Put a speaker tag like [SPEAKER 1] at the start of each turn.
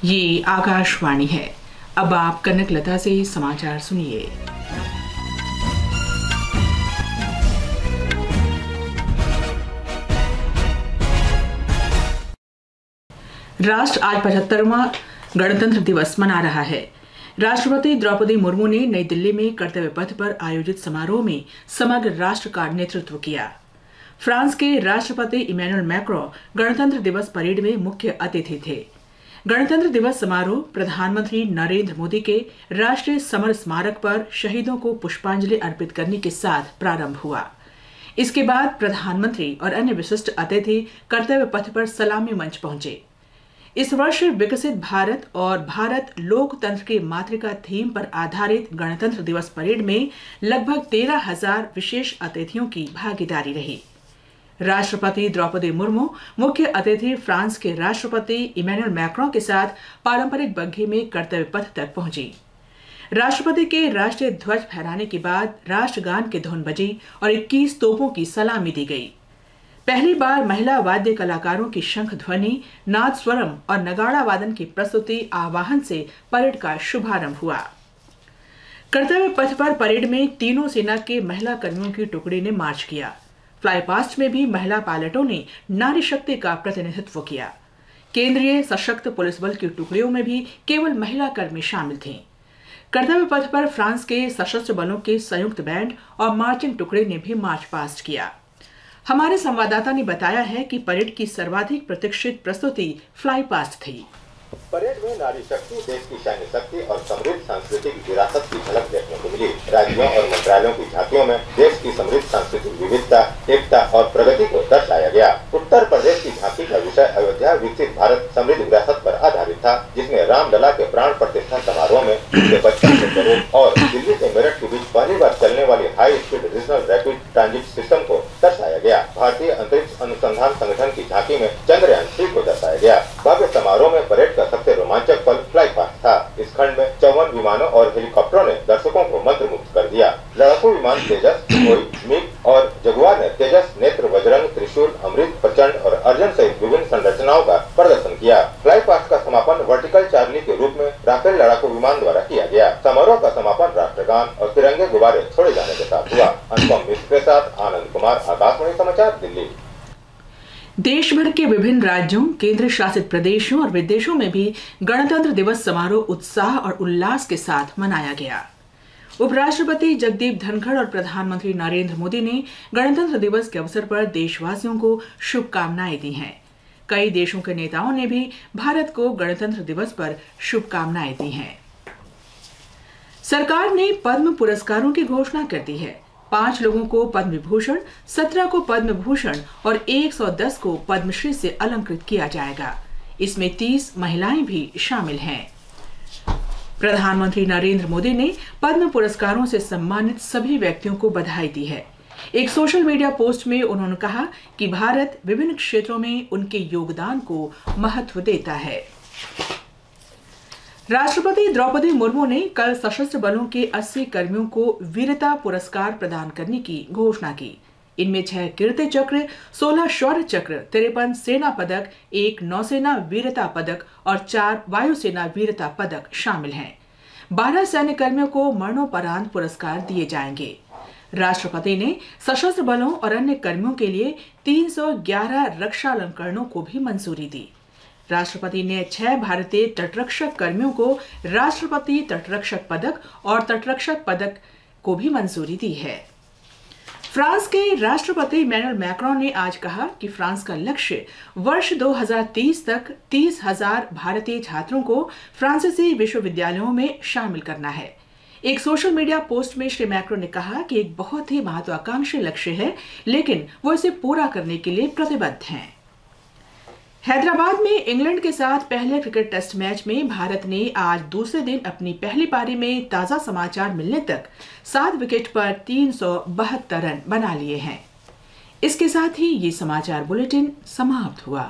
[SPEAKER 1] ये आकाशवाणी है। अब आप कनक लता से समाचार सुनिए। राष्ट्र आज 75वां गणतंत्र दिवस मना रहा है। राष्ट्रपति द्रौपदी मुर्मू ने नई दिल्ली में कर्तव्य पथ पर आयोजित समारोह में समग्र राष्ट्र का नेतृत्व किया। फ्रांस के राष्ट्रपति इमैनुअल मैक्रों गणतंत्र दिवस परेड में मुख्य अतिथि थे। गणतंत्र दिवस समारोह प्रधानमंत्री नरेंद्र मोदी के राष्ट्रीय समर स्मारक पर शहीदों को पुष्पांजलि अर्पित करने के साथ प्रारंभ हुआ। इसके बाद प्रधानमंत्री और अन्य विशिष्ट अतिथि कर्तव्य पथ पर सलामी मंच पहुंचे। इस वर्ष विकसित भारत और भारत लोकतंत्र की मातृका थीम पर आधारित गणतंत्र दिवस परेड में लगभग 13,000 विशेष अतिथियों की भागीदारी रही। राष्ट्रपति द्रौपदी मुर्मू मुख्य अतिथि फ्रांस के राष्ट्रपति इमैनुअल मैक्रों के साथ पारंपरिक बग्घी में कर्तव्य पथ तक पहुंची। राष्ट्रपति के राष्ट्रीय ध्वज फहराने के बाद राष्ट्रगान की धुन बजी और 21 तोपों की सलामी दी गई। पहली बार महिला वाद्य कलाकारों की शंख ध्वनि, नाद स्वरम और नगाड़ा वादन की प्रस्तुति आवाहन से परेड का शुभारंभ हुआ। कर्तव्य पथ पर परेड में तीनों सेना के महिला कर्मियों की टुकड़ी ने मार्च किया। फ्लाई पास्ट में भी महिला पायलटों ने नारी शक्ति का प्रतिनिधित्व किया। केंद्रीय सशक्त पुलिस बल की टुकड़ियों में भी केवल महिला कर्मी शामिल थीं। कर्तव्य पथ पर फ्रांस के सशस्त्र बलों के संयुक्त बैंड और मार्चिंग टुकड़े ने भी मार्च पास्ट किया। हमारे संवाददाता ने बताया है कि परेड की सर्वाधिक प्रतीक्षित प्रस्तुति फ्लाई पास्ट थी।
[SPEAKER 2] परेड में नारी शक्ति, देश की सैन्य शक्ति और समृद्ध सांस्कृतिक विरासत की झलक देखने को मिली। राज्यों और मंत्रालयों की झांकियों में देश की समृद्ध सांस्कृतिक विविधता, एकता और प्रगति को दर्शाया गया। उत्तर प्रदेश की झांकी का विषय अयोध्या विकसित भारत समृद्ध विरासत पर आधारित था, जिसमें रामलला के प्राण प्रतिष्ठा समारोह में बच्चों के स्वरूप और दिल्ली से मेरठ के बीच पहली बार चलने वाली high speed regional rapid transit system को दर्शाया गया। भारतीय अंतरिक्ष अनुसंधान संगठन की झांकी में चंद्रयान 3 को दर्शाया गया। भव्य समारोह में परेड का सबसे रोमांचक पल फ्लाई पास्ट था। इस खंड में 54 विमानों और हेलीकॉप्टरों ने दर्शकों को मंत्रमुग्ध कर दिया। लड़ाकू विमान तेजस, मिग और जगुआर ने तेजस, नेत्र, बजरंग, त्रिशूल, अमृत, प्रचंड और अर्जुन सहित विभिन्न संरचनाओं का प्रदर्शन किया। फ्लाई पास्ट का समापन वर्टिकल चार्ली के रूप में राफेल लड़ाकू विमान द्वारा किया गया। समारोह का समापन राष्ट्रगान और तिरंगे गुब्बारे छोड़े जाने के साथ हुआ। अनुपम मिश्र के साथ आनंद कुमार, आकाशवाणी समाचार, दिल्ली।
[SPEAKER 1] देश भर के विभिन्न राज्यों, केंद्र शासित प्रदेशों और विदेशों में भी गणतंत्र दिवस समारोह उत्साह और उल्लास के साथ मनाया गया। उपराष्ट्रपति जगदीप धनखड़ और प्रधानमंत्री नरेंद्र मोदी ने गणतंत्र दिवस के अवसर पर देशवासियों को शुभकामनाएं दी हैं। कई देशों के नेताओं ने भी भारत को गणतंत्र दिवस पर शुभकामनाएं दी हैं। सरकार ने पद्म पुरस्कारों की घोषणा कर दी है। 5 लोगों को पद्म विभूषण, 17 को पद्म भूषण और 110 को पद्मश्री से अलंकृत किया जाएगा। इसमें 30 महिलाएं भी शामिल हैं। प्रधानमंत्री नरेंद्र मोदी ने पद्म पुरस्कारों से सम्मानित सभी व्यक्तियों को बधाई दी है। एक सोशल मीडिया पोस्ट में उन्होंने कहा कि भारत विभिन्न क्षेत्रों में उनके योगदान को महत्व देता है। राष्ट्रपति द्रौपदी मुर्मू ने कल सशस्त्र बलों के 80 कर्मियों को वीरता पुरस्कार प्रदान करने की घोषणा की। इनमें 6 कीर्ति चक्र, 16 शौर्य चक्र, 53 सेना पदक, 1 नौसेना वीरता पदक और 4 वायुसेना वीरता पदक शामिल हैं। 12 सैन्य कर्मियों को मरणोपरांत पुरस्कार दिए जाएंगे। राष्ट्रपति ने सशस्त्र बलों और अन्य कर्मियों के लिए 311 रक्षा अलंकरणों को भी मंजूरी दी। राष्ट्रपति ने 6 भारतीय तटरक्षक कर्मियों को राष्ट्रपति तटरक्षक पदक और तटरक्षक पदक को भी मंजूरी दी है। फ्रांस के राष्ट्रपति इमैनुअल मैक्रों ने आज कहा कि फ्रांस का लक्ष्य वर्ष 2030 तक 30,000 भारतीय छात्रों को फ्रांसीसी विश्वविद्यालयों में शामिल करना है। एक सोशल मीडिया पोस्ट में श्री मैक्रो ने कहा कि एक बहुत ही महत्वाकांक्षी लक्ष्य है, लेकिन वो इसे पूरा करने के लिए प्रतिबद्ध हैं। हैदराबाद में इंग्लैंड के साथ पहले क्रिकेट टेस्ट मैच में भारत ने आज दूसरे दिन अपनी पहली पारी में ताजा समाचार मिलने तक 7 विकेट पर 372 रन बना लिए हैं। इसके साथ ही ये समाचार बुलेटिन समाप्त हुआ।